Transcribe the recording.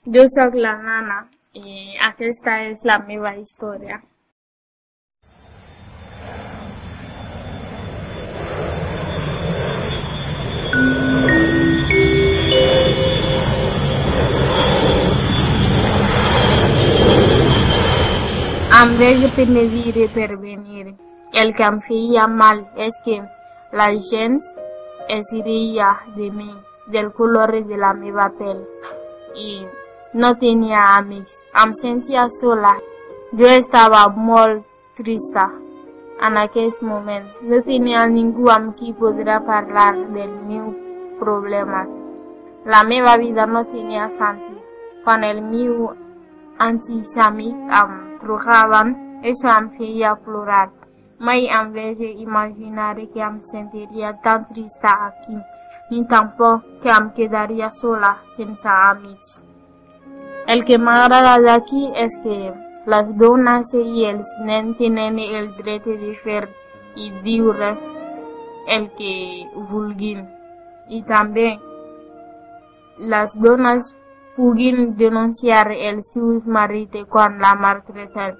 Jo soc la Nana i aquesta és la meva història. Em vaig penedir per venir. El que em feia mal és que la gent es reia de mi, del color de la meva pell, i no tenia amics. Em sentia sola. Jo estava molt trista en aquest moment. No tenia ningú amb qui podrà parlar dels meus problemes. La meva vida no tenia sentit. Quan els meus antics amics em trucaven, això em feia plorar. Mai em vaig imaginar que em sentiria tan trista aquí, ni tampoc que em quedaria sola sense amics. El que m'agrada d'aquí és que les dones i els nens tenen el dret de fer i viure el que vulguin. I també les dones puguin denunciar els seus marits quan la maltracten.